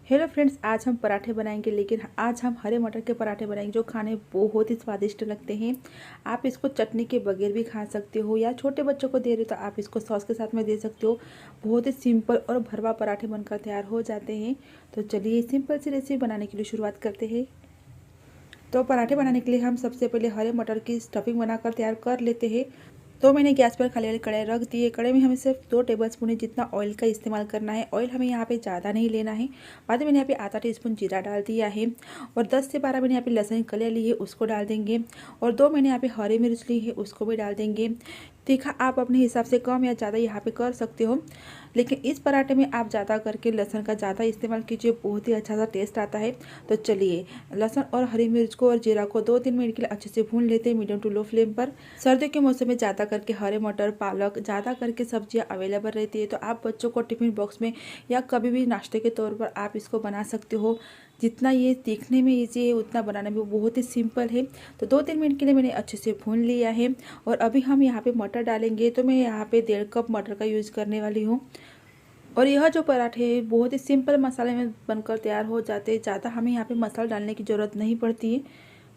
Hello friends, आज हम पराठे बनाएंगे। लेकिन आज हम हरे मटर के पराठे बनाएंगे जो खाने बहुत ही स्वादिष्ट लगते हैं। आप इसको चटनी के बगैर भी खा सकते हो या छोटे बच्चों को दे रहे हो तो आप इसको सॉस के साथ में दे सकते हो। बहुत ही सिंपल और भरवा पराठे बनकर तैयार हो जाते हैं। तो चलिए सिंपल सी रेसिपी बनाने के लिए शुरुआत करते हैं। तो पराठे बनाने के लिए हम सबसे पहले हरे मटर की स्टफिंग बनाकर तैयार कर लेते हैं। तो मैंने गैस पर खाली वाली कढ़ाई रख दी है। कढ़ाई में हमें सिर्फ 2 टेबलस्पून जितना ऑयल का इस्तेमाल करना है। ऑयल हमें यहाँ पे ज़्यादा नहीं लेना है। बाद में मैंने यहाँ पे आधा टीस्पून जीरा डाल दिया है और 10 से 12 मैंने यहाँ पे लहसुन कलियाँ ली है, उसको डाल देंगे। और 2 मैंने यहाँ पे हरी मिर्च ली है, उसको भी डाल देंगे। तीखा आप अपने हिसाब से कम या ज़्यादा यहाँ पे कर सकते हो, लेकिन इस पराठे में आप ज़्यादा करके लहसुन का ज़्यादा इस्तेमाल कीजिए, बहुत ही अच्छा सा टेस्ट आता है। तो चलिए लहसुन और हरी मिर्च को और जीरा को 2-3 मिनट के लिए अच्छे से भून लेते हैं मीडियम टू लो फ्लेम पर। सर्दियों के मौसम में ज़्यादा करके हरे मटर, पालक ज़्यादा करके सब्जियां अवेलेबल रहती है, तो आप बच्चों को टिफिन बॉक्स में या कभी भी नाश्ते के तौर पर आप इसको बना सकते हो। जितना ये देखने में ईजी है उतना बनाने में बहुत ही सिंपल है। तो 2-3 मिनट के लिए मैंने अच्छे से भून लिया है। और अभी हम यहाँ पे मटर डालेंगे। तो मैं यहाँ पे 1.5 कप मटर का यूज़ करने वाली हूँ। और यह जो पराठे बहुत ही सिंपल मसाले में बनकर तैयार हो जाते हैं, ज़्यादा हमें यहाँ पे मसाला डालने की ज़रूरत नहीं पड़ती है।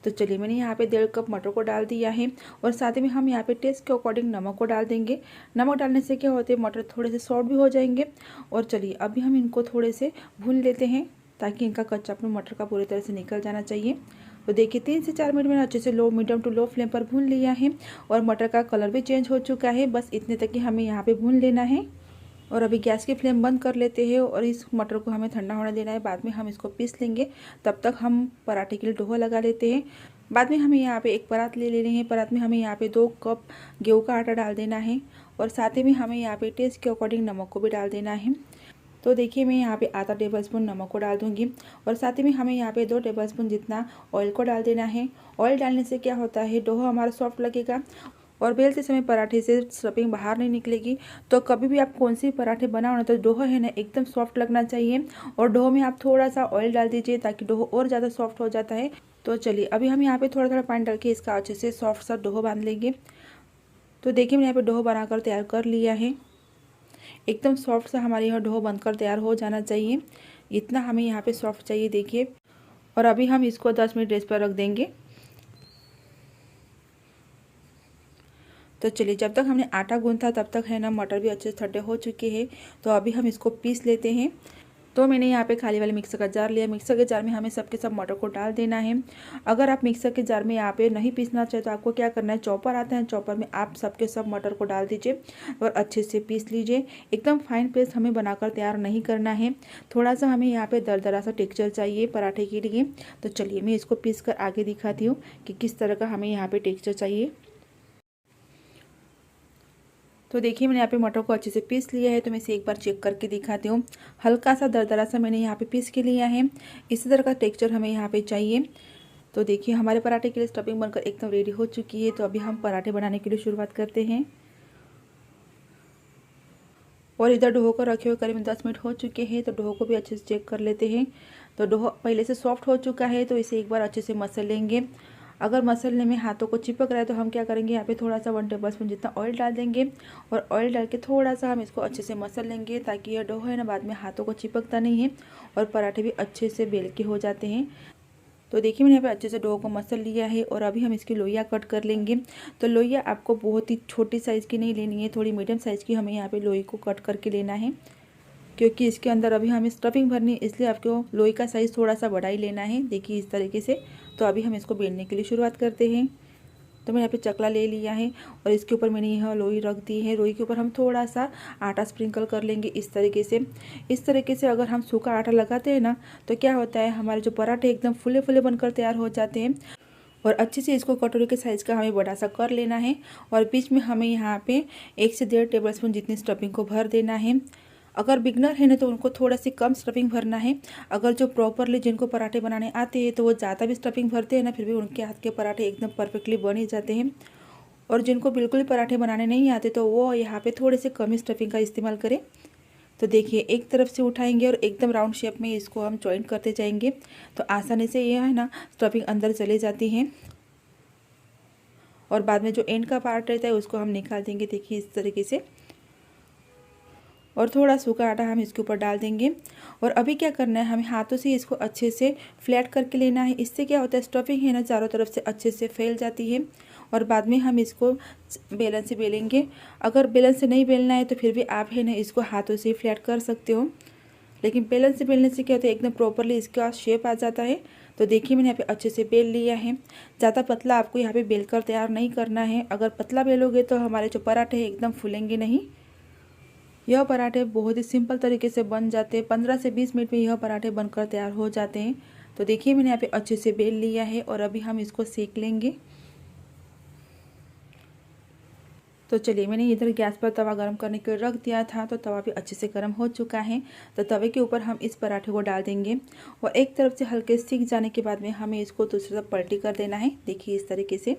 तो चलिए मैंने यहाँ पे 1.5 कप मटर को डाल दिया है। और साथ ही में हम यहाँ पे टेस्ट के अकॉर्डिंग नमक को डाल देंगे। नमक डालने से क्या होते हैं, मटर थोड़े से सॉफ्ट भी हो जाएंगे। और चलिए अभी हम इनको थोड़े से भून लेते हैं ताकि इनका कच्चापन मटर का पूरी तरह से निकल जाना चाहिए। तो देखिए 3 से 4 मिनट मैंने अच्छे से मीडियम टू लो फ्लेम पर भून लिया है। और मटर का कलर भी चेंज हो चुका है। बस इतने तक ही हमें यहाँ पे भून लेना है। और अभी गैस की फ्लेम बंद कर लेते हैं और इस मटर को हमें ठंडा होने देना है। बाद में हम इसको पीस लेंगे। तब तक हम पराठे के लिए डोहा लगा लेते हैं। बाद में हमें यहाँ पे एक परात ले लेनी है। परात में हमें यहाँ पे 2 कप गेहूं का आटा डाल देना है। और साथ ही में हमें यहाँ पे टेस्ट के अकॉर्डिंग नमक को भी डाल देना है। तो देखिए मैं यहाँ पे आधा टेबलस्पून नमक को डाल दूँगी। और साथ ही में हमें यहाँ पे 2 टेबलस्पून जितना ऑयल को डाल देना है। ऑयल डालने से क्या होता है, डोहा हमारा सॉफ्ट लगेगा और बेलते समय पराठे से स्टफिंग बाहर नहीं निकलेगी। तो कभी भी आप कौन सी पराठे बनाओ ना, तो डोहा है ना एकदम सॉफ्ट लगना चाहिए। और डोहे में आप थोड़ा सा ऑयल डाल दीजिए ताकि डोहा और ज़्यादा सॉफ्ट हो जाता है। तो चलिए अभी हम यहाँ पे थोड़ा थोड़ा पानी डाल के इसका अच्छे से सॉफ्ट सा डोहा बांध लेंगे। तो देखिए मैंने यहाँ पे डोहा बनाकर तैयार कर लिया है। एकदम सॉफ्ट सा हमारे यहाँ डोहा बनकर तैयार हो जाना चाहिए। इतना हमें यहाँ पे सॉफ्ट चाहिए, देखिए। और अभी हम इसको 10 मिनट रेस्ट पर रख देंगे। तो चलिए जब तक हमने आटा गूंथा तब तक है ना मटर भी अच्छे से ठंडे हो चुके हैं। तो अभी हम इसको पीस लेते हैं। तो मैंने यहाँ पे खाली वाले मिक्सर का जार लिया। मिक्सर के जार में हमें सबके सब मटर को डाल देना है। अगर आप मिक्सर के जार में यहाँ पे नहीं पीसना चाहे तो आपको क्या करना है, चॉपर आता है, चॉपर में आप सबके सब मटर को डाल दीजिए और अच्छे से पीस लीजिए। एकदम फाइन पेस्ट हमें बनाकर तैयार नहीं करना है। थोड़ा सा हमें यहाँ पे दरदरा सा टेक्सचर चाहिए पराठे के लिए। तो चलिए मैं इसको पीस कर आगे दिखाती हूँ कि किस तरह का हमें यहाँ पे टेक्सचर चाहिए। तो देखिए मैंने यहाँ पे मटर को अच्छे से पीस लिया है। तो मैं इसे एक बार चेक करके दिखाती हूँ। हल्का सा दरदरा सा मैंने यहाँ पे पीस के लिया है। इसी तरह का टेक्सचर हमें यहाँ पे चाहिए। तो देखिए हमारे पराठे के लिए स्टफिंग बनकर एकदम रेडी हो चुकी है। तो अभी हम पराठे बनाने के लिए शुरुआत करते हैं। और इधर डोहो को रखे हुए करीब 10 मिनट हो चुके हैं। तो डोहो को भी अच्छे से चेक कर लेते हैं। तो डोहो पहले से सॉफ्ट हो चुका है, तो इसे एक बार अच्छे से मसल लेंगे। अगर मसलने में हाथों को चिपक रहा है तो हम क्या करेंगे, यहाँ पे थोड़ा सा 1 टेबलस्पून जितना ऑयल डाल देंगे। और ऑयल डाल के थोड़ा सा हम इसको अच्छे से मसल लेंगे ताकि यह डोहो है ना बाद में हाथों को चिपकता नहीं है और पराठे भी अच्छे से बेल के हो जाते हैं। तो देखिए मैंने यहाँ पे अच्छे से डोहो को मसल लिया है। और अभी हम इसकी लोइयाँ कट कर लेंगे। तो लोइयाँ आपको बहुत ही छोटी साइज़ की नहीं लेनी है, थोड़ी मीडियम साइज़ की हमें यहाँ पे लोई को कट करके लेना है, क्योंकि इसके अंदर अभी हमें स्टफिंग भरनी है, इसलिए आपको लोई का साइज़ थोड़ा सा बड़ा ही लेना है। देखिए इस तरीके से। तो अभी हम इसको बेलने के लिए शुरुआत करते हैं। तो मैंने यहाँ पे चकला ले लिया है और इसके ऊपर मैंने यह लोई रख दी है। लोई के ऊपर हम थोड़ा सा आटा स्प्रिंकल कर लेंगे इस तरीके से। इस तरीके से अगर हम सूखा आटा लगाते हैं ना, तो क्या होता है, हमारे जो पराठे एकदम फुले फुले बनकर तैयार हो जाते हैं। और अच्छे से इसको कटोरी के साइज़ का हमें बड़ा सा कर लेना है। और बीच में हमें यहाँ पे 1 से 1.5 टेबलस्पून जितनी स्टफिंग को भर देना है। अगर बिगनर है ना तो उनको थोड़ा सी कम स्टफिंग भरना है। अगर जो प्रॉपरली जिनको पराठे बनाने आते हैं तो वो ज़्यादा भी स्टफिंग भरते हैं ना, फिर भी उनके हाथ के पराठे एकदम परफेक्टली बन ही जाते हैं। और जिनको बिल्कुल ही पराठे बनाने नहीं आते तो वो यहाँ पे थोड़े से कम ही स्टफिंग का इस्तेमाल करें। तो देखिए एक तरफ से उठाएंगे और एकदम राउंड शेप में इसको हम जॉइंट करते जाएंगे। तो आसानी से ये है ना स्टफिंग अंदर चले जाती है। और बाद में जो एंड का पार्ट रहता है उसको हम निकाल देंगे, देखिए इस तरीके से। और थोड़ा सूखा आटा हम इसके ऊपर डाल देंगे। और अभी क्या करना है, हमें हाथों से इसको अच्छे से फ्लैट करके लेना है। इससे क्या होता है, स्टफिंग है ना चारों तरफ से अच्छे से फैल जाती है। और बाद में हम इसको बेलन से बेलेंगे। अगर बेलन से नहीं बेलना है तो फिर भी आप है ना इसको हाथों से फ्लैट कर सकते हो, लेकिन बेलन से बेलने से क्या होता है, एकदम प्रॉपरली इसका शेप आ जाता है। तो देखिए मैंने यहाँ पे अच्छे से बेल लिया है। ज़्यादा पतला आपको यहाँ पे बेल कर तैयार नहीं करना है। अगर पतला बेलोगे तो हमारे जो पराठे हैं एकदम फूलेंगे नहीं। यह पराठे बहुत ही सिंपल तरीके से बन जाते हैं। 15 से 20 मिनट में यह पराठे बनकर तैयार हो जाते हैं। तो देखिए मैंने यहाँ पे अच्छे से बेल लिया है और अभी हम इसको सेक लेंगे। तो चलिए, मैंने इधर गैस पर तवा गरम करने के लिए रख दिया था, तो तवा भी अच्छे से गरम हो चुका है। तो तवे के ऊपर हम इस पराठे को डाल देंगे और एक तरफ से हल्के सीख जाने के बाद में हमें इसको दूसरी तरफ पलटी कर देना है। देखिए इस तरीके से।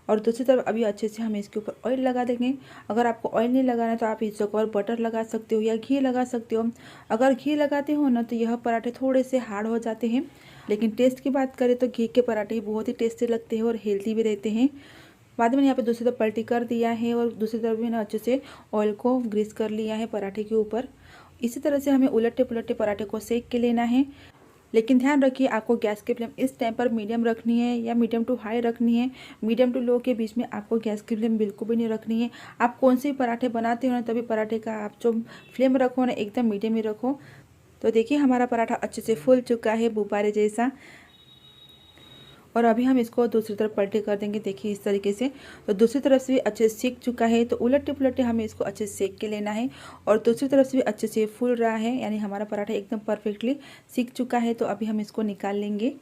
और दूसरी तरफ अभी अच्छे से हम इसके ऊपर ऑयल लगा देंगे। अगर आपको ऑयल नहीं लगाना है तो आप इसके ऊपर बटर लगा सकते हो या घी लगा सकते हो। अगर घी लगाते हो ना तो यह पराठे थोड़े से हार्ड हो जाते हैं, लेकिन टेस्ट की बात करें तो घी के पराठे बहुत ही टेस्टी लगते हैं और हेल्दी भी रहते हैं। बाद में यहाँ पे दूसरी तरफ पलटी कर दिया है और दूसरी तरफ भी ना अच्छे से ऑयल को ग्रीस कर लिया है पराठे के ऊपर। इसी तरह से हमें उलटे पुलटे पराठे को सेक के लेना है। लेकिन ध्यान रखिए, आपको गैस की फ्लेम इस टाइम पर मीडियम रखनी है या मीडियम टू हाई रखनी है। मीडियम टू लो के बीच में आपको गैस की फ्लेम बिल्कुल भी नहीं रखनी है। आप कौन से पराठे बनाते हो ना, तभी पराठे का आप जो फ्लेम रखो ना एकदम मीडियम ही रखो। तो देखिए हमारा पराठा अच्छे से फूल चुका है गुब्बारे जैसा। और अभी हम इसको दूसरी तरफ पलटी कर देंगे। देखिए इस तरीके से। तो दूसरी तरफ से भी अच्छे से सीख चुका है, तो उलटे पुलटे हमें इसको अच्छे से सेक के लेना है। और दूसरी तरफ से भी अच्छे से फूल रहा है, यानी हमारा पराठा एकदम परफेक्टली सीख चुका है। तो अभी हम इसको निकाल लेंगे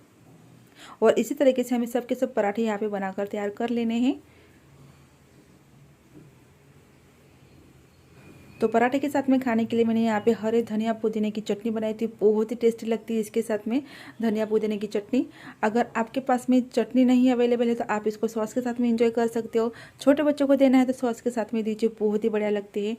और इसी तरीके से हमें सब के सब पराठे यहाँ पे बनाकर तैयार कर लेने हैं। तो पराठे के साथ में खाने के लिए मैंने यहाँ पे हरे धनिया पुदीने की चटनी बनाई थी। बहुत ही टेस्टी लगती है इसके साथ में धनिया पुदीने की चटनी। अगर आपके पास में चटनी नहीं अवेलेबल है तो आप इसको सॉस के साथ में एंजॉय कर सकते हो। छोटे बच्चों को देना है तो सॉस के साथ में दीजिए, बहुत ही बढ़िया लगती है।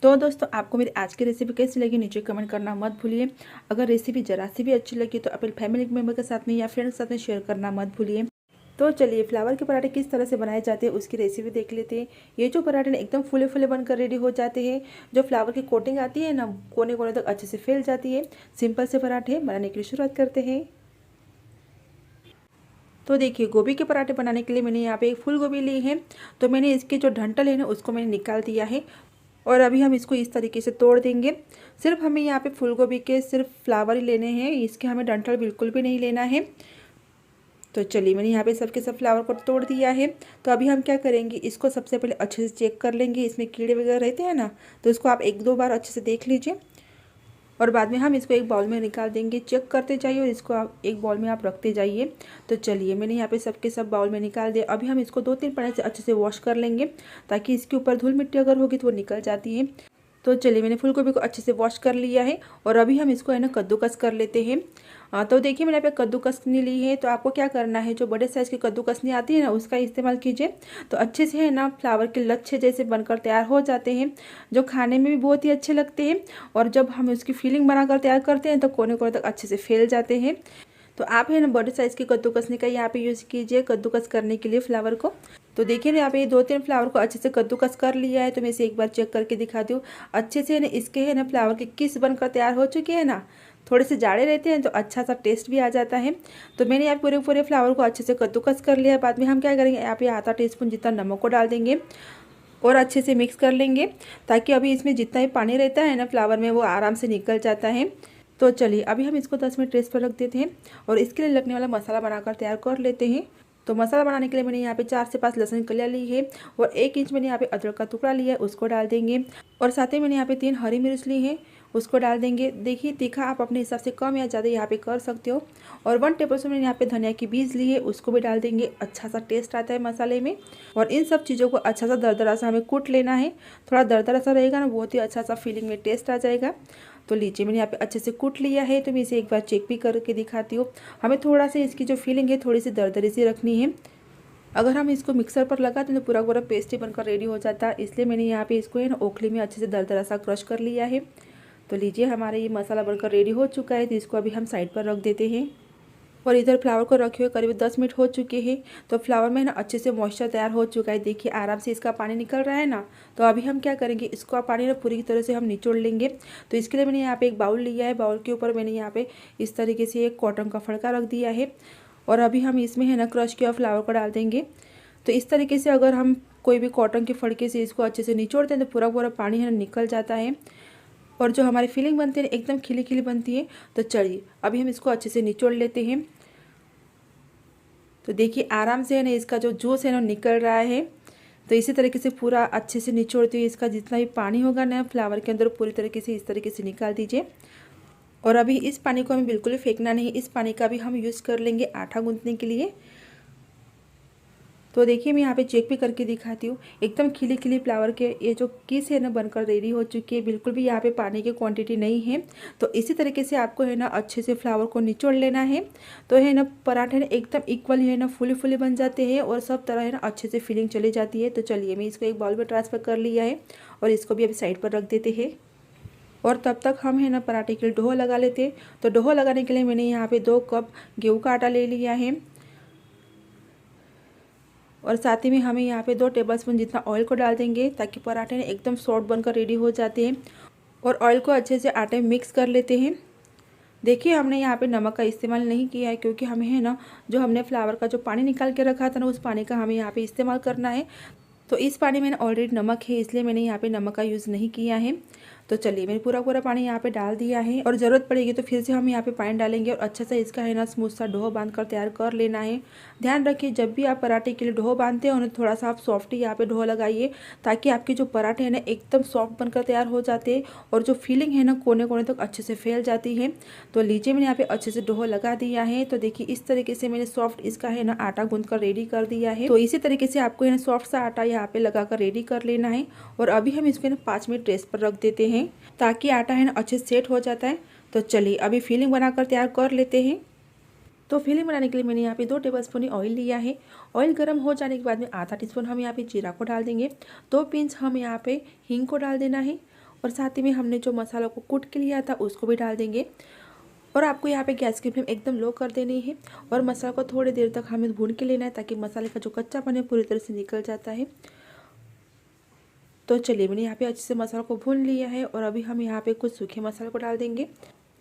तो दोस्तों, आपको मेरी आज की रेसिपी कैसी लगी नीचे कमेंट करना मत भूलिए। अगर रेसिपी जरा सी भी अच्छी लगी तो अपने फैमिली मेम्बर के साथ में या फ्रेंड्स के साथ में शेयर करना मत भूलिए। तो चलिए, फ्लावर के पराठे किस तरह से बनाए जाते हैं उसकी रेसिपी देख लेते हैं। ये जो पराठे ना एकदम फूले फूले बनकर रेडी हो जाते हैं। जो फ्लावर की कोटिंग आती है ना, कोने कोने तक अच्छे से फैल जाती है। सिंपल से पराठे बनाने के लिए शुरुआत करते हैं। तो देखिए, गोभी के पराठे बनाने के लिए मैंने यहाँ पे एक फूल गोभी ली है। तो मैंने इसके जो डंठल है ना उसको मैंने निकाल दिया है और अभी हम इसको इस तरीके से तोड़ देंगे। सिर्फ हमें यहाँ पे फूल गोभी के सिर्फ फ्लावर ही लेने हैं, इसके हमें डंठल बिल्कुल भी नहीं लेना है। तो चलिए, मैंने यहाँ पे सबके सब फ्लावर को तोड़ दिया है। तो अभी हम क्या करेंगे, इसको सबसे पहले अच्छे से चेक कर लेंगे। इसमें कीड़े वगैरह रहते हैं ना, तो इसको आप 1-2 बार अच्छे से देख लीजिए और बाद में हम इसको एक बाउल में निकाल देंगे। चेक करते जाइए और इसको आप एक बाउल में आप रखते जाइए। तो चलिए, मैंने यहाँ पे सबके सब बाउल में निकाल दिया। अभी हम इसको 2-3 पानी से अच्छे से वॉश कर लेंगे, ताकि इसके ऊपर धूल मिट्टी अगर होगी तो वो निकल जाती है। तो चलिए, मैंने फूल गोभी को अच्छे से वॉश कर लिया है और अभी हम इसको है ना कद्दूकस कर लेते हैं। तो देखिए, मैंने यहाँ पे कद्दूकसनी ली है। तो आपको क्या करना है, जो बड़े साइज़ की कद्दूकसनी आती है ना उसका इस्तेमाल कीजिए। तो अच्छे से है ना फ्लावर के लच्छे जैसे बनकर तैयार हो जाते हैं, जो खाने में भी बहुत ही अच्छे लगते हैं। और जब हम उसकी फिलिंग बनाकर तैयार करते हैं तो कोने कोने तक अच्छे से फैल जाते हैं। तो आप है ना बड़े साइज़ की कद्दूकसनी का यहाँ पे यूज़ कीजिए कद्दूकस करने के लिए फ्लावर को। तो देखिए ना, यहाँ पे 2-3 फ्लावर को अच्छे से कद्दूकस कर लिया है। तो मैं इसे एक बार चेक करके दिखाती हूँ। अच्छे से ना इसके है ना फ्लावर के किस बनकर तैयार हो चुके हैं ना। थोड़े से जाड़े रहते हैं तो अच्छा सा टेस्ट भी आ जाता है। तो मैंने यहाँ पूरे फ्लावर को अच्छे से कद्दूकस कर लिया है। बाद में हम क्या करेंगे, यहाँ पे आधा टीस्पून जितना नमक को डाल देंगे और अच्छे से मिक्स कर लेंगे, ताकि अभी इसमें जितना भी पानी रहता है ना फ्लावर में वो आराम से निकल जाता है। तो चलिए, अभी हम इसको 10 मिनट रेस्ट पर रख देते हैं और इसके लिए लगने वाला मसाला बनाकर तैयार कर लेते हैं। तो मसाला बनाने के लिए मैंने यहाँ पे 4 से 5 लहसुन की कलियाँ ली है और 1 इंच मैंने यहाँ पे अदरक का टुकड़ा लिया है, उसको डाल देंगे। और साथ ही मैंने यहाँ पे 3 हरी मिर्च ली है, उसको डाल देंगे। देखिए, तीखा आप अपने हिसाब से कम या ज़्यादा यहाँ पे कर सकते हो। और 1 टेबलस्पून मैंने यहाँ पे धनिया की बीज ली है, उसको भी डाल देंगे। अच्छा सा टेस्ट आता है मसाले में। और इन सब चीज़ों को अच्छा सा दरदरा सा हमें कूट लेना है। थोड़ा दरदरा सा रहेगा ना, बहुत ही अच्छा सा फीलिंग में टेस्ट आ जाएगा। तो लीजिए, मैंने यहाँ पे अच्छे से कूट लिया है। तो मैं इसे एक बार चेक भी करके दिखाती हूँ। हमें थोड़ा सा इसकी जो फीलिंग है थोड़ी सी दरदरी सी रखनी है। अगर हम इसको मिक्सर पर लगाते हैं तो पूरा पूरा पेस्ट ही बनकर रेडी हो जाता है। इसलिए मैंने यहाँ पे इसको है ना ओखली में अच्छे से दरदरा सा क्रश कर लिया है। तो लीजिए, हमारा ये मसाला बनकर रेडी हो चुका है। तो इसको अभी हम साइड पर रख देते हैं। और इधर फ्लावर को रखे हुए करीब 10 मिनट हो चुके हैं। तो फ्लावर में ना अच्छे से मॉइस्चर तैयार हो चुका है। देखिए आराम से इसका पानी निकल रहा है ना। तो अभी हम क्या करेंगे, इसको पानी ना पूरी तरह से हम निचोड़ लेंगे। तो इसके लिए मैंने यहाँ पे एक बाउल लिया है। बाउल के ऊपर मैंने यहाँ पे इस तरीके से एक कॉटन का फड़का रख दिया है। और अभी हम इसमें है ना क्रश किया फ्लावर को डाल देंगे। तो इस तरीके से अगर हम कोई भी कॉटन के फड़के से इसको अच्छे से निचोड़ते हैं तो पूरा पूरा पानी है ना निकल जाता है। और जो हमारी फिलिंग बनती है एकदम खिली खिली बनती है। तो चलिए अभी हम इसको अच्छे से निचोड़ लेते हैं। तो देखिए आराम से है ना इसका जो जूस है ना निकल रहा है। तो इसी तरीके से पूरा अच्छे से निचोड़ते हुए इसका जितना भी पानी होगा ना फ्लावर के अंदर पूरी तरीके से इस तरीके से निकाल दीजिए। और अभी इस पानी को हमें बिल्कुल भी फेंकना नहीं, इस पानी का भी हम यूज़ कर लेंगे आटा गूंथने के लिए। तो देखिए मैं यहाँ पे चेक भी करके दिखाती हूँ। एकदम खिली खिली फ्लावर के ये जो किस है ना बनकर रेडी हो चुकी है। बिल्कुल भी यहाँ पे पानी की क्वांटिटी नहीं है। तो इसी तरीके से आपको है ना अच्छे से फ्लावर को निचोड़ लेना है। तो है ना पराठे ना एकदम इक्वल है ना फुले फुले बन जाते हैं और सब तरह है ना अच्छे से फिलिंग चली जाती है। तो चलिए मैं इसको एक बाउल में ट्रांसफ़र कर लिया है और इसको भी अभी साइड पर रख देते हैं। और तब तक हम है ना पराठे के लिए डोहा लगा लेते हैं। तो डोहा लगाने के लिए मैंने यहाँ पे 2 कप गेहूँ का आटा ले लिया है। और साथ ही में हमें यहाँ पे 2 टेबलस्पून जितना ऑयल को डाल देंगे ताकि पराठे एकदम सॉफ्ट बनकर रेडी हो जाते हैं। और ऑयल को अच्छे से आटे में मिक्स कर लेते हैं। देखिए हमने यहाँ पे नमक का इस्तेमाल नहीं किया है क्योंकि हमें है ना जो हमने फ्लावर का जो पानी निकाल के रखा था ना उस पानी का हमें यहाँ पे इस्तेमाल करना है। तो इस पानी में ऑलरेडी नमक है इसलिए मैंने यहाँ पे नमक का यूज़ नहीं किया है। तो चलिए मैंने पूरा पूरा पानी यहाँ पे डाल दिया है और ज़रूरत पड़ेगी तो फिर से हम यहाँ पे पानी डालेंगे और अच्छा सा इसका है ना स्मूथ सा डोहा बांध कर तैयार कर लेना है। ध्यान रखिए जब भी आप पराठे के लिए डोहा बांधते हो ना थोड़ा सा आप सॉफ्ट ही यहाँ पे डोहा लगाइए ताकि आपके जो पराठे हैं ना एकदम सॉफ्ट बनकर तैयार हो जाते हैं और जो फीलिंग है ना कोने कोने तक अच्छे से फैल जाती है। तो लीजिए मैंने यहाँ पे अच्छे से डोहा लगा दिया है। तो देखिए इस तरीके से मैंने सॉफ्ट इसका है ना आटा गूंथ कर रेडी कर दिया है। तो इसी तरीके से आपको है ना सॉफ्ट सा आटा यहाँ पे लगा कर रेडी कर लेना है। और अभी हम इसको ना 5 मिनट रेस्ट पर रख देते हैं ताकि आटा है ना अच्छे से सेट हो जाता है। तो चलिए अभी फिलिंग बनाकर तैयार कर लेते हैं। तो फिलिंग बनाने के लिए मैंने यहाँ पे 2 टेबलस्पून ऑयल लिया है। ऑयल गर्म हो जाने के बाद में आधा टीस्पून हम यहाँ पे जीरा को डाल देंगे। 2 पिंच हम यहाँ पे हींग को डाल देना है। और साथ ही में हमने जो मसाला को कूट के लिया था उसको भी डाल देंगे। और आपको यहाँ पे गैस की फ्लेम एकदम लो कर देनी है और मसाला को थोड़ी देर तक हमें भून के लेना है ताकि मसाले का जो कच्चापन है पूरी तरह से निकल जाता है। तो चलिए मैंने यहाँ पे अच्छे से मसाला को भून लिया है और अभी हम यहाँ पे कुछ सूखे मसाले को डाल देंगे।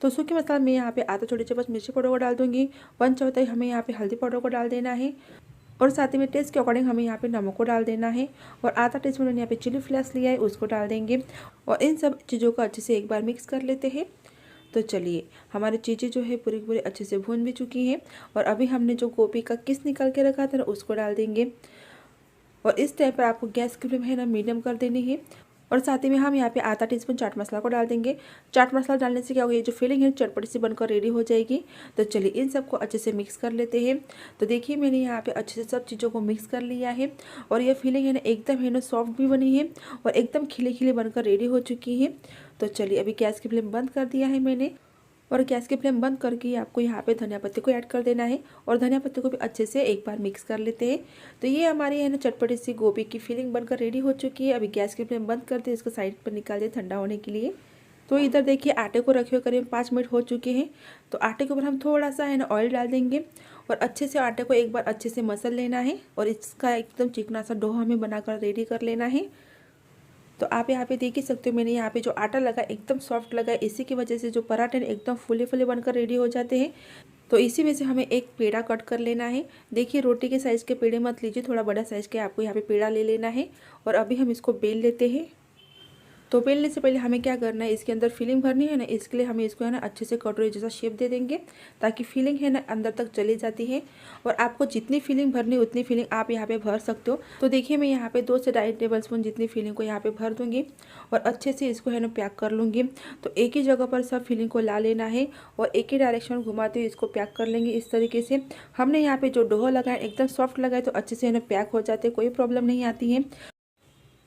तो सूखे मसाला में यहाँ पे आधा छोटे चम्मच मिर्ची पाउडर को डाल दूँगी। 1/4 हमें यहाँ पे हल्दी पाउडर को डाल देना है। और साथ ही में टेस्ट के अकॉर्डिंग हमें यहाँ पे नमक को डाल देना है। और आधा टीस्पून मैंने यहाँ पे चिली फ्लेक्स लिया है उसको डाल देंगे। और इन सब चीज़ों को अच्छे से एक बार मिक्स कर लेते हैं। तो चलिए हमारी चीज़ें जो है पूरी पूरी अच्छे से भून भी चुकी हैं। और अभी हमने जो गोभी का किस निकाल के रखा था ना उसको डाल देंगे। और इस टाइम पर आपको गैस की फ्लेम है ना मीडियम कर देनी है। और साथ ही में हम यहाँ पे आधा टीस्पून चाट मसाला को डाल देंगे। चाट मसाला डालने से क्या होगा, ये जो फिलिंग है चटपटी सी बनकर रेडी हो जाएगी। तो चलिए इन सबको अच्छे से मिक्स कर लेते हैं। तो देखिए मैंने यहाँ पे अच्छे से सब चीज़ों को मिक्स कर लिया है। और ये फिलिंग है ना एकदम है ना सॉफ्ट भी बनी है और एकदम खिली खिली बनकर रेडी हो चुकी है। तो चलिए अभी गैस की फ्लेम बंद कर दिया है मैंने। और गैस की फ्लेम बंद करके आपको यहाँ पे धनिया पत्ती को ऐड कर देना है। और धनिया पत्ती को भी अच्छे से एक बार मिक्स कर लेते हैं। तो ये हमारी है ना चटपटी सी गोभी की फिलिंग बनकर रेडी हो चुकी है। अभी गैस की फ्लेम बंद कर दे, इसको साइड पर निकाल दे ठंडा होने के लिए। तो इधर देखिए आटे को रखे हुए करीब 5 मिनट हो चुके हैं। तो आटे के ऊपर हम थोड़ा सा है ना ऑयल डाल देंगे और अच्छे से आटे को एक बार अच्छे से मसल लेना है। और इसका एकदम चिकना सा डो हमें बनाकर रेडी कर लेना है। तो आप यहाँ पे देख ही सकते हो मैंने यहाँ पे जो आटा लगा एकदम सॉफ्ट लगा है। इसी की वजह से जो पराठे एकदम फूले फूले बनकर रेडी हो जाते हैं। तो इसी वजह से हमें एक पेड़ा कट कर लेना है। देखिए रोटी के साइज़ के पेड़े मत लीजिए, थोड़ा बड़ा साइज़ के आपको यहाँ पे पेड़ा ले लेना है। और अभी हम इसको बेल लेते हैं। तो बेलने से पहले हमें क्या करना है, इसके अंदर फिलिंग भरनी है ना, इसके लिए हमें इसको है ना अच्छे से कटोरी जैसा शेप दे देंगे ताकि फिलिंग है ना अंदर तक चली जाती है। और आपको जितनी फिलिंग भरनी उतनी फिलिंग आप यहाँ पे भर सकते हो। तो देखिए मैं यहाँ पे 2 से 2.5 टेबलस्पून जितनी फिलिंग को यहाँ पे भर दूँगी और अच्छे से इसको है ना पैक कर लूँगी। तो एक ही जगह पर सब फिलिंग को ला लेना है और एक ही डायरेक्शन घुमाते हुए इसको पैक कर लेंगे। इस तरीके से हमने यहाँ पे जो डोहा लगाया एकदम सॉफ्ट लगाए तो अच्छे से है ना पैक हो जाते, कोई प्रॉब्लम नहीं आती है।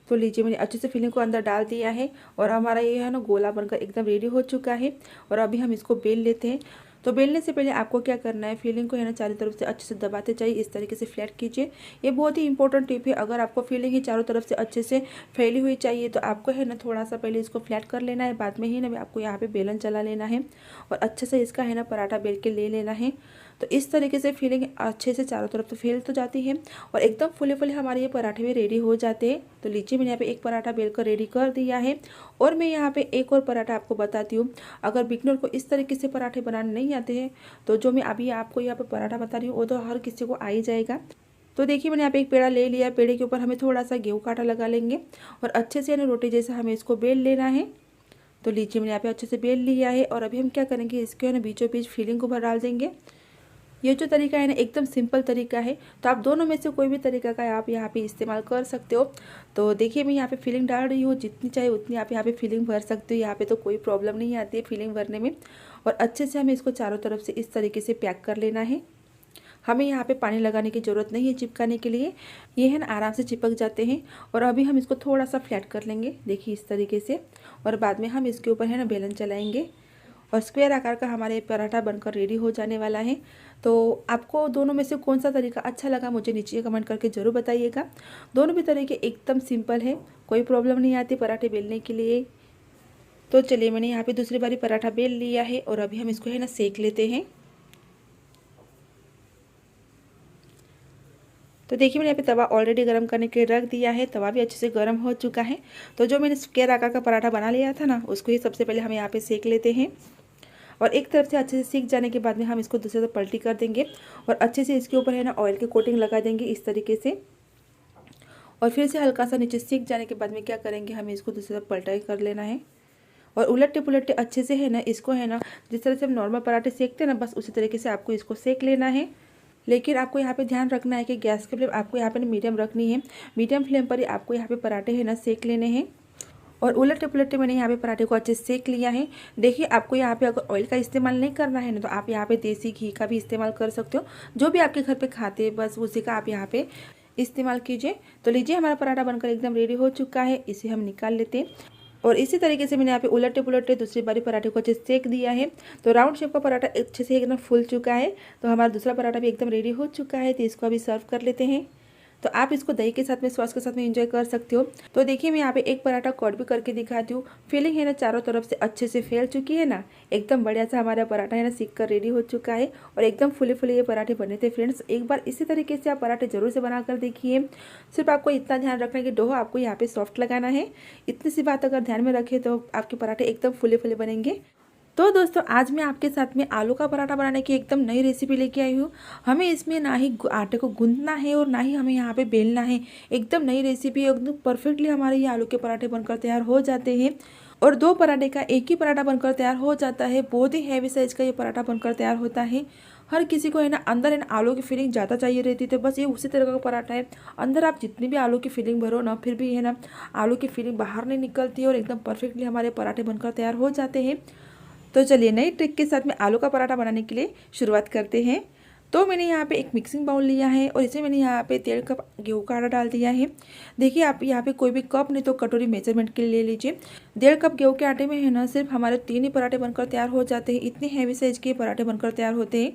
तो लीजिए मैंने अच्छे से फिलिंग को अंदर डाल दिया है और हमारा ये है ना गोला बनकर एकदम रेडी हो चुका है। और अभी हम इसको बेल लेते हैं। तो बेलने से पहले आपको क्या करना है, फिलिंग को है ना चारों तरफ से अच्छे से दबाते चाहिए, इस तरीके से फ्लैट कीजिए। ये बहुत ही इंपॉर्टेंट टिप है। अगर आपको फिलिंग ही चारों तरफ से अच्छे से फैली हुई चाहिए तो आपको है ना थोड़ा सा पहले इसको फ्लैट कर लेना है, बाद में ही ना आपको यहाँ पे बेलन चला लेना है और अच्छे से इसका है ना पराठा बेल के ले लेना है। तो इस तरीके से फिलिंग अच्छे से चारों तरफ से फैल तो जाती है और एकदम फुले फुले हमारे ये पराठे भी रेडी हो जाते हैं। तो लीजिए मैंने यहाँ पे एक पराठा बेल कर रेडी कर दिया है। और मैं यहाँ पे एक और पराठा आपको बताती हूँ। अगर बिगनर को इस तरीके से पराठे बनाने नहीं आते हैं तो जो मैं अभी आपको यहाँ पे पराठा बता रही हूँ वो तो हर किसी को आ ही जाएगा। तो देखिए मैंने यहाँ पे एक पेड़ा ले लिया। पेड़े के ऊपर हमें थोड़ा सा गेहूँ का आटा लगा लेंगे और अच्छे से रोटी जैसा हमें इसको बेल लेना है। तो लीजिए मैंने यहाँ पे अच्छे से बेल लिया है और अभी हम क्या करेंगे, इसके बीचों बीच फिलिंग को भर डाल देंगे। ये जो तरीका है ना एकदम सिंपल तरीका है, तो आप दोनों में से कोई भी तरीका का आप यहाँ पे इस्तेमाल कर सकते हो। तो देखिए मैं यहाँ पे फिलिंग डाल रही हूँ, जितनी चाहिए उतनी आप यहाँ पे फिलिंग भर सकते हो। यहाँ पे तो कोई प्रॉब्लम नहीं आती है फिलिंग भरने में। और अच्छे से हमें इसको चारों तरफ से इस तरीके से पैक कर लेना है। हमें यहाँ पे पानी लगाने की ज़रूरत नहीं है चिपकाने के लिए, ये है ना आराम से चिपक जाते हैं। और अभी हम इसको थोड़ा सा फ्लैट कर लेंगे, देखिए इस तरीके से। और बाद में हम इसके ऊपर है ना बेलन चलाएंगे और स्क्वायर आकार का हमारे पराठा बनकर रेडी हो जाने वाला है। तो आपको दोनों में से कौन सा तरीका अच्छा लगा मुझे नीचे कमेंट करके ज़रूर बताइएगा। दोनों भी तरीके एकदम सिंपल है, कोई प्रॉब्लम नहीं आती पराठे बेलने के लिए। तो चलिए मैंने यहाँ पे दूसरी बारी पराठा बेल लिया है और अभी हम इसको है ना सेक लेते हैं। तो देखिए मैंने यहाँ पे तवा ऑलरेडी गर्म करने के लिए रख दिया है। तवा भी अच्छे से गर्म हो चुका है। तो जो मैंने स्क्वायर आकार का पराठा बना लिया था ना, उसको ही सबसे पहले हम यहाँ पे सेक लेते हैं। और एक तरफ से अच्छे से सीख जाने के बाद में हम इसको दूसरे तरफ पलटी कर देंगे और अच्छे से इसके ऊपर है ना ऑयल की कोटिंग लगा देंगे इस तरीके से। और फिर से हल्का सा नीचे सीख जाने के बाद में क्या करेंगे, हमें इसको दूसरी तरफ पलटाई कर लेना है। और उलटते पुलटते अच्छे से है ना इसको है ना जिस तरह से हम नॉर्मल पराठे सेकते हैं ना, बस उसी तरीके से आपको इसको सेक लेना है। लेकिन आपको यहाँ पे ध्यान रखना है कि गैस की फ्लेम आपको यहाँ पे मीडियम रखनी है। मीडियम फ्लेम पर ही आपको यहाँ पे पराठे है ना सेक लेने हैं। और उलटे पुलटे मैंने यहाँ पे पराठे को अच्छे से सेक लिया है। देखिए आपको यहाँ पे अगर ऑयल का इस्तेमाल नहीं करना है ना, तो आप यहाँ पे देसी घी का भी इस्तेमाल कर सकते हो। जो भी आपके घर पे खाते हैं बस उसी का आप यहाँ पे इस्तेमाल कीजिए। तो लीजिए हमारा पराठा बनकर एकदम रेडी हो चुका है, इसे हम निकाल लेते हैं। और इसी तरीके से मैंने यहाँ पे उलटे पुलटे दूसरी बारी पराठे को अच्छे से सेक दिया है। तो राउंड शेप का पराठा अच्छे से एकदम फूल चुका है। तो हमारा दूसरा पराठा भी एकदम रेडी हो चुका है। तो इसको अभी सर्व कर लेते हैं। तो आप इसको दही के साथ में, सॉस के साथ में एंजॉय कर सकते हो। तो देखिए मैं यहाँ पे एक पराठा कट भी करके दिखाती हूँ। फिलिंग है ना चारों तरफ से अच्छे से फैल चुकी है ना, एकदम बढ़िया सा हमारा पराठा है ना सीख कर रेडी हो चुका है। और एकदम फुले फुले ये पराठे बने थे फ्रेंड्स। एक बार इसी तरीके से आप पराठे जरूर से बना कर देखिए। सिर्फ आपको इतना ध्यान रखना है कि डो आपको यहाँ पे सॉफ्ट लगाना है। इतनी सी बात अगर ध्यान में रखें तो आपके पराठे एकदम फुले फुले बनेंगे। तो दोस्तों आज मैं आपके साथ में आलू का पराठा बनाने की एकदम नई रेसिपी लेके आई हूँ। हमें इसमें ना ही आटे को गूंदना है और ना ही हमें यहाँ पे बेलना है। एकदम नई रेसिपी, एकदम परफेक्टली हमारे ये आलू के पराठे बनकर तैयार हो जाते हैं। और दो पराठे का एक ही पराठा बनकर तैयार हो जाता है। बहुत ही हैवी साइज का ये पराठा बनकर तैयार होता है। हर किसी को है ना अंदर है ना आलू की फीलिंग ज़्यादा चाहिए रहती है, तो बस ये उसी तरह का पराठा है। अंदर आप जितनी भी आलू की फीलिंग भरो ना, फिर भी है ना आलू की फीलिंग बाहर नहीं निकलती है और एकदम परफेक्टली हमारे पराठे बनकर तैयार हो जाते हैं। तो चलिए नई ट्रिक के साथ में आलू का पराठा बनाने के लिए शुरुआत करते हैं। तो मैंने यहाँ पे एक मिक्सिंग बाउल लिया है और इसे मैंने यहाँ पे 1.5 कप गेहूँ का आटा डाल दिया है। देखिए आप यहाँ पे कोई भी कप नहीं तो कटोरी मेजरमेंट के लिए ले लीजिए। 1.5 कप गेहूँ के आटे में है ना सिर्फ हमारे 3 ही पराठे बनकर तैयार हो जाते हैं। इतने हैवी साइज के पराठे बनकर तैयार होते हैं।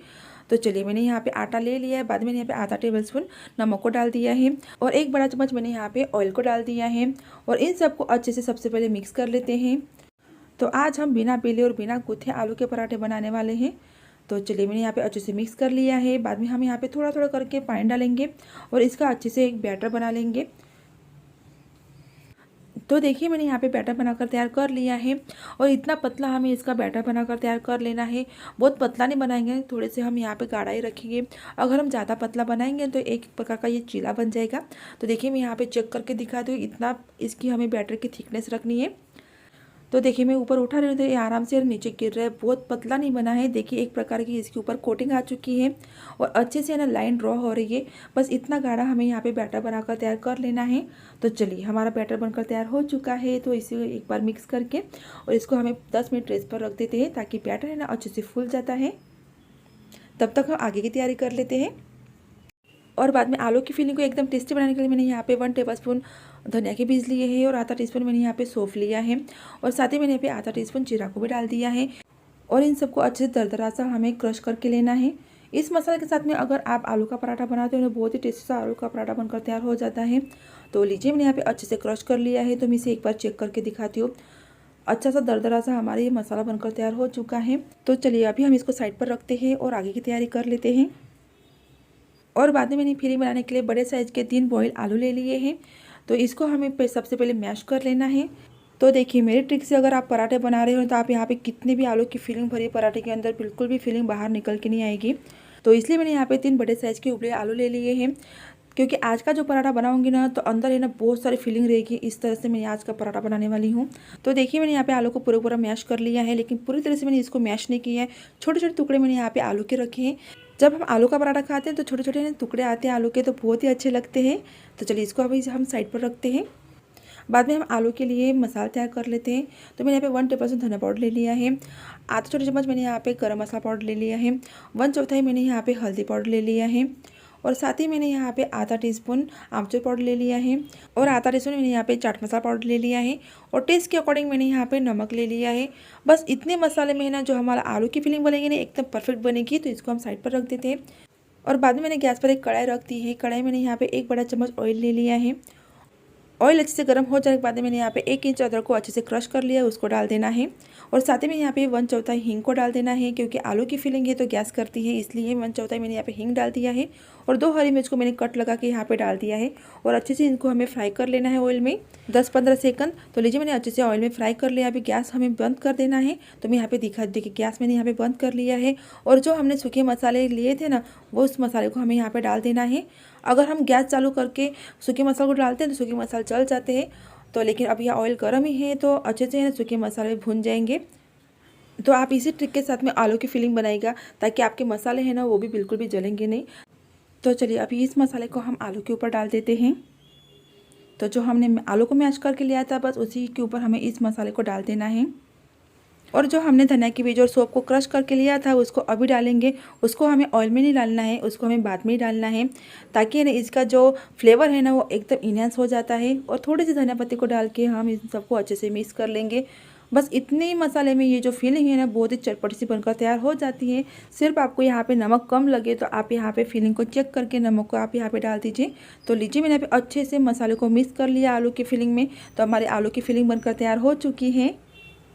तो चलिए मैंने यहाँ पे आटा ले लिया है। बाद में यहाँ पे आधा टेबल स्पून नमक को डाल दिया है और 1 बड़ा चम्मच मैंने यहाँ पे ऑयल को डाल दिया है। और इन सबको अच्छे से सबसे पहले मिक्स कर लेते हैं। तो आज हम बिना बेले और बिना गूथे आलू के पराठे बनाने वाले हैं। तो चलिए मैंने यहाँ पे अच्छे से मिक्स कर लिया है। बाद में हम यहाँ पे थोड़ा थोड़ा करके पानी डालेंगे और इसका अच्छे से एक बैटर बना लेंगे। तो देखिए मैंने यहाँ पे बैटर बनाकर तैयार कर लिया है। और इतना पतला हमें इसका बैटर बनाकर तैयार कर लेना है। बहुत पतला नहीं बनाएंगे, थोड़े से हम यहाँ पे गाढ़ा ही रखेंगे। अगर हम ज़्यादा पतला बनाएंगे तो एक प्रकार का ये चीला बन जाएगा। तो देखिए मैं यहाँ पे चेक करके दिखा दूँ, इतना इसकी हमें बैटर की थिकनेस रखनी है। तो देखिए मैं ऊपर उठा रही हूँ तो ये आराम से नीचे गिर रहा है, बहुत पतला नहीं बना है। देखिए एक प्रकार की इसके ऊपर कोटिंग आ चुकी है और अच्छे से ना लाइन ड्रॉ हो रही है। बस इतना गाढ़ा हमें यहाँ पे बैटर बनाकर तैयार कर लेना है। तो चलिए हमारा बैटर बनकर तैयार हो चुका है। तो इसे एक बार मिक्स करके और इसको हमें 10 मिनट रेस्ट पर रख देते हैं ताकि बैटर है ना अच्छे से फूल जाता है। तब तक हम आगे की तैयारी कर लेते हैं। और बाद में आलू की फिलिंग को एकदम टेस्टी बनाने के लिए मैंने यहाँ पे 1 टेबलस्पून धनिया के बीज लिए हैं और आधा टीस्पून मैंने यहाँ पे सौंफ लिया है और साथ ही मैंने यहाँ पे आधा टीस्पून जीरा को भी डाल दिया है। और इन सबको अच्छे से दरदरा सा हमें क्रश करके लेना है। इस मसाले के साथ में अगर आप आलू का पराठा बनाते हो तो बहुत ही टेस्टी सा आलू का पराठा बनकर तैयार हो जाता है। तो लीजिए मैंने यहाँ पे अच्छे से क्रश कर लिया है। तो मैं इसे एक बार चेक करके दिखाती हूँ। अच्छा सा दरदरा सा हमारा ये मसाला बनकर तैयार हो चुका है। तो चलिए अभी हम इसको साइड पर रखते हैं और आगे की तैयारी कर लेते हैं। और बाद में मैंने फिलिंग बनाने के लिए बड़े साइज़ के 3 बॉयल आलू ले लिए हैं। तो इसको हमें सबसे पहले मैश कर लेना है। तो देखिए मेरी ट्रिक से अगर आप पराठे बना रहे हो तो आप यहाँ पे कितने भी आलू की फिलिंग भरी पराठे के अंदर बिल्कुल भी फिलिंग बाहर निकल के नहीं आएगी। तो इसलिए मैंने यहाँ पे 3 बड़े साइज़ के उबले आलू ले लिए हैं, क्योंकि आज का जो पराठा बनाऊंगी ना तो अंदर है ना बहुत सारी फिलिंग रहेगी। इस तरह से मैं आज का पराठा बनाने वाली हूँ। तो देखिए मैंने यहाँ पे आलू को पूरा मैश कर लिया है, लेकिन पूरी तरह से मैंने इसको मैश नहीं किया है। छोटे छोटे टुकड़े मैंने यहाँ पे आलू के रखे हैं। जब हम आलू का पराठा खाते हैं तो छोटे छोटे टुकड़े आते हैं आलू के, तो बहुत ही अच्छे लगते हैं। तो चलिए इसको अभी हम साइड पर रखते हैं। बाद में हम आलू के लिए मसाला तैयार कर लेते हैं। तो मैंने यहाँ पे 1 टेबलस्पून धनिया पाउडर ले लिया है, आधा छोटे चम्मच मैंने यहाँ पे गरम मसाला पाउडर ले लिया है, 1/4 मैंने यहाँ पे हल्दी पाउडर ले लिया है, और साथ ही मैंने यहाँ पे आधा टीस्पून आमचूर पाउडर ले लिया है, और आधा टीस्पून मैंने यहाँ पे चाट मसाला पाउडर ले लिया है, और टेस्ट के अकॉर्डिंग मैंने यहाँ पे नमक ले लिया है। बस इतने मसाले में ना जो हमारा आलू की फिलिंग बनेगी ना एकदम परफेक्ट बनेगी। तो इसको हम साइड पर रख देते हैं। और बाद में मैंने गैस पर एक कढ़ाई रख दी है। कढ़ाई मैंने यहाँ पे 1 बड़ा चम्मच ऑयल ले लिया है। ऑयल अच्छे से गर्म हो जाने के बाद मैंने यहाँ पे 1 इंच अदरक को अच्छे से क्रश कर लिया है, उसको डाल देना है। और साथ ही में यहाँ पे 1/4 हींग को डाल देना है, क्योंकि आलू की फिलिंग है तो गैस करती है, इसलिए 1/4 मैंने यहाँ पे हींग डाल दिया है। और 2 हरी मिर्च को मैंने कट लगा के यहाँ पे डाल दिया है, और अच्छे से इनको हमें फ्राई कर लेना है ऑयल में 10-15 सेकंड। तो लीजिए मैंने अच्छे से ऑयल में फ्राई कर लिया। अभी गैस हमें बंद कर देना है। तो मैं यहाँ पे देखिए गैस मैंने यहाँ पे बंद कर लिया है। और जो हमने सूखे मसाले लिए थे ना वो उस मसाले को हमें यहाँ पे डाल देना है। अगर हम गैस चालू करके सूखे मसाले को डालते हैं तो सूखे मसाले जल जाते हैं। तो लेकिन अब यह ऑयल गर्म ही है तो अच्छे से है ना सूखे मसाले भुन जाएंगे। तो आप इसी ट्रिक के साथ में आलू की फिलिंग बनाएगा, ताकि आपके मसाले हैं ना वो भी बिल्कुल भी जलेंगे नहीं। तो चलिए अभी इस मसाले को हम आलू के ऊपर डाल देते हैं। तो जो हमने आलू को मैश करके लिया था बस उसी के ऊपर हमें इस मसाले को डाल देना है। और जो हमने धनिया की बीज और सौंफ को क्रश करके लिया था उसको अभी डालेंगे। उसको हमें ऑयल में नहीं डालना है, उसको हमें बाद में ही डालना है, ताकि ना इसका जो फ्लेवर है ना वो एकदम इन्हेंस हो जाता है। और थोड़ी सी धनिया पत्ती को डाल के हम इन सबको अच्छे से मिक्स कर लेंगे। बस इतने ही मसाले में ये जो फिलिंग है ना बहुत ही चटपटी सी बनकर तैयार हो जाती है। सिर्फ आपको यहाँ पे नमक कम लगे तो आप यहाँ पे फिलिंग को चेक करके नमक को आप यहाँ पे डाल दीजिए। तो लीजिए मैंने यहाँ पे अच्छे से मसाले को मिक्स कर लिया आलू की फिलिंग में। तो हमारे आलू की फिलिंग बनकर तैयार हो चुकी है।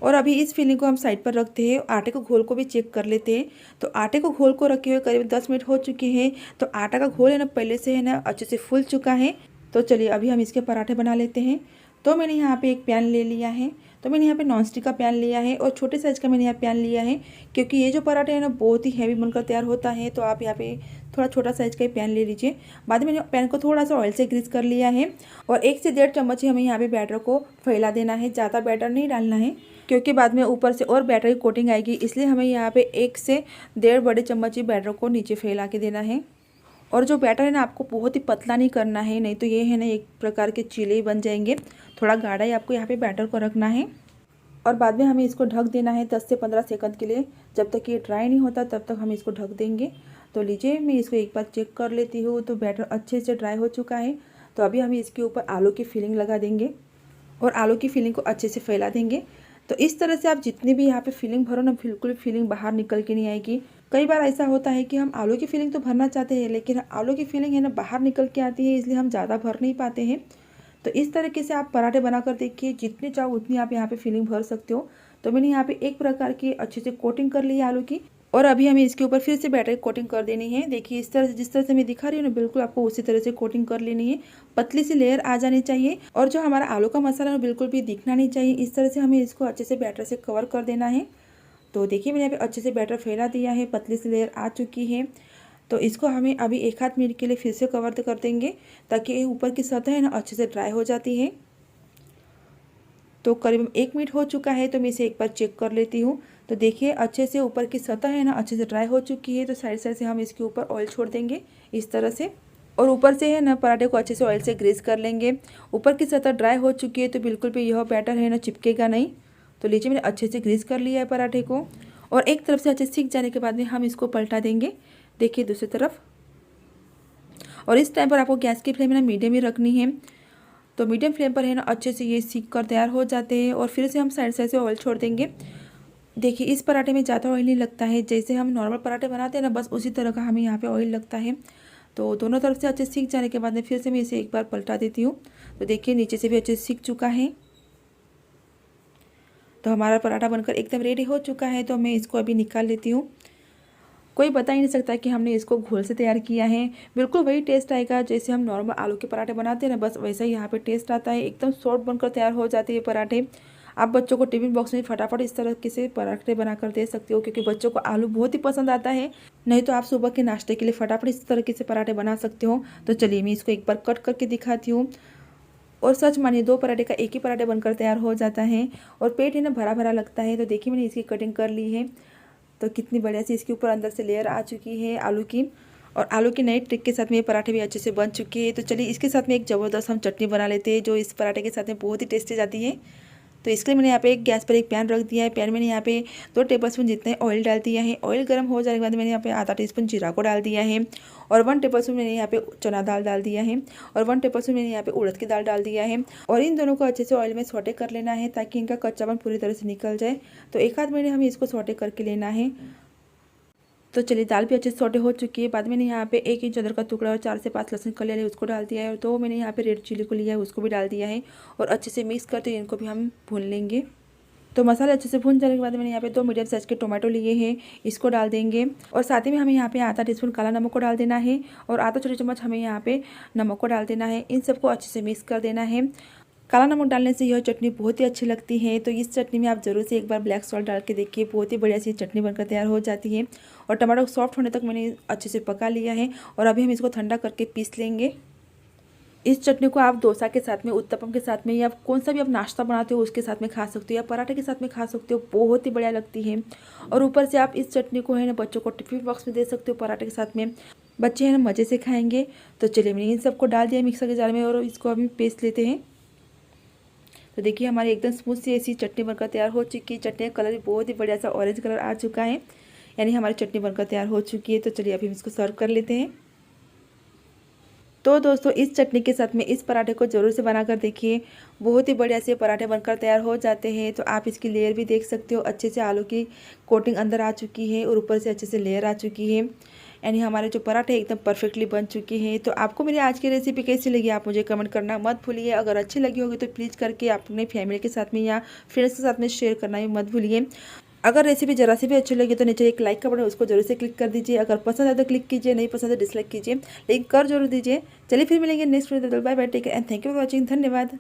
और अभी इस फिलिंग को हम साइड पर रखते हैं। आटे को घोल को भी चेक कर लेते हैं। तो आटे को घोल को रखे हुए करीब 10 मिनट हो चुके हैं। तो आटा का घोल है ना पहले से है ना अच्छे से फूल चुका है। तो चलिए अभी हम इसके पराठे बना लेते हैं। तो मैंने यहाँ पे एक पैन ले लिया है। तो मैंने यहाँ पे नॉनस्टिक का पैन लिया है, और छोटे साइज़ का मैंने यहाँ पैन लिया है, क्योंकि ये जो पराठे है ना बहुत ही हैवी बनकर तैयार होता है। तो आप यहाँ पे थोड़ा छोटा साइज़ का ही पैन ले लीजिए। बाद में मैंने पैन को थोड़ा सा ऑयल से ग्रीस कर लिया है, और 1 से 1.5 चम्मच ही हमें यहाँ पे बैटर को फैला देना है। ज़्यादा बैटर नहीं डालना है, क्योंकि बाद में ऊपर से और बैटर की कोटिंग आएगी, इसलिए हमें यहाँ पे 1 से 1.5 बड़े चम्मच ही बैटर को नीचे फैला के देना है। और जो बैटर है ना आपको बहुत ही पतला नहीं करना है, नहीं तो ये है ना एक प्रकार के चीले ही बन जाएंगे। थोड़ा गाढ़ा ही आपको यहाँ पे बैटर को रखना है। और बाद में हमें इसको ढक देना है 10 से 15 सेकंड के लिए। जब तक ये ड्राई नहीं होता तब तक हम इसको ढक देंगे। तो लीजिए मैं इसको एक बार चेक कर लेती हूँ। तो बैटर अच्छे से ड्राई हो चुका है। तो अभी हम इसके ऊपर आलू की फिलिंग लगा देंगे, और आलू की फिलिंग को अच्छे से फैला देंगे। तो इस तरह से आप जितनी भी यहाँ पे फिलिंग भरो ना बिल्कुल फिलिंग बाहर निकल के नहीं आएगी। कई बार ऐसा होता है कि हम आलू की फिलिंग तो भरना चाहते हैं, लेकिन आलू की फिलिंग है ना बाहर निकल के आती है, इसलिए हम ज़्यादा भर नहीं पाते हैं। तो इस तरीके से आप पराठे बनाकर देखिए, जितनी चाहो उतनी आप यहाँ पे फिलिंग भर सकते हो। तो मैंने यहाँ पे एक प्रकार की अच्छे से कोटिंग कर ली है आलू की, और अभी हमें इसके ऊपर फिर से बैटर की कोटिंग कर देनी है। देखिए इस तरह से जिस तरह से मैं दिखा रही हूँ ना बिल्कुल आपको उसी तरह से कोटिंग कर लेनी है। पतली सी लेयर आ जानी चाहिए, और जो हमारा आलू का मसाला है बिल्कुल भी दिखना नहीं चाहिए। इस तरह से हमें इसको अच्छे से बैटर से कवर कर देना है। तो देखिए मैंने यहाँ पे अच्छे से बैटर फैला दिया है, पतली सी लेयर आ चुकी है। तो इसको हमें अभी 1 आध मिनट के लिए फिर से कवर कर देंगे, ताकि ऊपर की सतह है ना अच्छे से ड्राई हो जाती है। तो करीब 1 मिनट हो चुका है। तो मैं इसे एक बार चेक कर लेती हूँ। तो देखिए अच्छे से ऊपर की सतह है ना अच्छे से ड्राई हो चुकी है। तो साइड साइड से हम इसके ऊपर ऑयल छोड़ देंगे इस तरह से, और ऊपर से है ना पराठे को अच्छे से ऑयल से ग्रीस कर लेंगे। ऊपर की सतह ड्राई हो चुकी है तो बिल्कुल भी यह बैटर है ना चिपकेगा नहीं। तो लीजिए मैंने अच्छे से ग्रीस कर लिया है पराठे को, और एक तरफ से अच्छे से सीख जाने के बाद में हम इसको पलटा देंगे। देखिए दूसरी तरफ। और इस टाइम पर आपको गैस की फ्लेम ना मीडियम ही रखनी है। तो मीडियम फ्लेम पर है ना अच्छे से ये सीख कर तैयार हो जाते हैं। और फिर से हम साइड साइड से ऑयल छोड़ देंगे। देखिए इस पराठे में ज़्यादा ऑयल नहीं लगता है, जैसे हम नॉर्मल पराठे बनाते हैं ना बस उसी तरह का हमें यहाँ पे ऑयल लगता है। तो दोनों तरफ से अच्छे से सीख जाने के बाद में फिर से मैं इसे एक बार पलटा देती हूँ। तो देखिए नीचे से भी अच्छे से सीख चुका है। तो हमारा पराठा बनकर एकदम रेडी हो चुका है। तो मैं इसको अभी निकाल लेती हूँ। कोई बता ही नहीं सकता कि हमने इसको घोल से तैयार किया है। बिल्कुल वही टेस्ट आएगा जैसे हम नॉर्मल आलू के पराठे बनाते हैं ना, बस वैसा ही यहाँ पे टेस्ट आता है। एकदम सॉफ्ट बनकर तैयार हो जाते हैं पराठे। आप बच्चों को टिफिन बॉक्स में फटाफट इस तरह से पराठे बनाकर दे सकते हो, क्योंकि बच्चों को आलू बहुत ही पसंद आता है। नहीं तो आप सुबह के नाश्ते के लिए फटाफट इस तरीके से पराठे बना सकते हो। तो चलिए मैं इसको एक बार कट करके दिखाती हूँ। और सच मानिए 2 पराठे का एक ही पराठे बनकर तैयार हो जाता है और पेट है ना भरा भरा लगता है। तो देखिए मैंने इसकी कटिंग कर ली है। तो कितनी बढ़िया सी इसके ऊपर अंदर से लेयर आ चुकी है आलू की। और आलू की नई ट्रिक के साथ में ये पराठे भी अच्छे से बन चुके हैं। तो चलिए इसके साथ में एक ज़बरदस्त हम चटनी बना लेते हैं, जो इस पराठे के साथ में बहुत ही टेस्टी जाती है। तो इसके लिए मैंने यहाँ पे एक गैस पर एक पैन रख दिया है। पैन मैंने यहाँ पे 2 टेबलस्पून जितने ऑयल डाल दिया है। ऑयल गर्म हो जाने के बाद मैंने यहाँ पे आधा टीस्पून जीरा को डाल दिया है और 1 टेबलस्पून मैंने यहाँ पे चना दाल डाल दिया है और 1 टेबलस्पून मैंने यहाँ पे उड़द की दाल डाल दिया है। और इन दोनों को अच्छे से ऑयल में सौटे कर लेना है ताकि इनका कच्चापन पूरी तरह से निकल जाए। तो 1 आध मिनट हमें इसको सौटे करके लेना है। तो चलिए दाल भी अच्छे से सौटे हो चुकी है। बाद में यहाँ पे 1 इंच अदरक का टुकड़ा और 4 से 5 लहसुन कलियां लिए उसको डाल दिया है और 2 मैंने यहाँ पे रेड चिली को लिया है उसको भी डाल दिया है और अच्छे से मिक्स करते इनको भी हम भून लेंगे। तो मसाले अच्छे से भून जाने के बाद मैंने यहाँ पे 2 मीडियम साइज के टोमेटो लिए हैं, इसको डाल देंगे। और साथ ही में हमें यहाँ पे आधा टीस्पून काला नमक को डाल देना है और आधा छोटी चम्मच हमें यहाँ पे नमक को डाल देना है। इन सबको अच्छे से मिक्स कर देना है। काला नमक डालने से यह चटनी बहुत ही अच्छी लगती है। तो इस चटनी में आप ज़रूर से एक बार ब्लैक सॉल्ट डाल के देखिए, बहुत ही बढ़िया सी चटनी बनकर तैयार हो जाती है। और टमाटर सॉफ्ट होने तक मैंने अच्छे से पका लिया है और अभी हम इसको ठंडा करके पीस लेंगे। इस चटनी को आप डोसा के साथ में, उत्तपम के साथ में या कौन सा भी आप नाश्ता बनाते हो उसके साथ में खा सकते हो या पराठे के साथ में खा सकते हो, बहुत ही बढ़िया लगती है। और ऊपर से आप इस चटनी को है ना बच्चों को टिफिन बॉक्स में दे सकते हो पराठे के साथ में, बच्चे हैं ना मज़े से खाएंगे। तो चलिए मैंने इन सबको डाल दिया मिक्सर के जार में और इसको अभी पेस्ट लेते हैं। तो देखिए हमारी एकदम स्मूथ सी ऐसी चटनी बनकर तैयार हो चुकी है। चटनी का कलर भी बहुत ही बढ़िया सा ऑरेंज कलर आ चुका है, यानी हमारी चटनी बनकर तैयार हो चुकी है। तो चलिए अभी हम इसको सर्व कर लेते हैं। तो दोस्तों इस चटनी के साथ में इस पराठे को ज़रूर से बनाकर देखिए, बहुत ही बढ़िया से पराठे बनकर तैयार हो जाते हैं। तो आप इसकी लेयर भी देख सकते हो, अच्छे से आलू की कोटिंग अंदर आ चुकी है और ऊपर से अच्छे से लेयर आ चुकी है, यानी हमारे जो पराठे एकदम परफेक्टली बन चुके हैं। तो आपको मेरी आज की रेसिपी कैसी लगी आप मुझे कमेंट करना मत भूलिए। अगर अच्छी लगी होगी तो प्लीज़ करके अपने फैमिली के साथ में या फ्रेंड्स के साथ में शेयर करना भी मत भूलिए। अगर रेसिपी जरा सी भी अच्छी लगी तो नीचे एक लाइक का बटन उसको जरूर से क्लिक कर दीजिए। अगर पसंद है तो क्लिक कीजिए, नहीं पसंद है डिसलाइक कीजिए, लेकिन कर जरूर दीजिए। चलिए फिर मिलेंगे next video. Bye bye, take care and thank you for watching. धन्यवाद।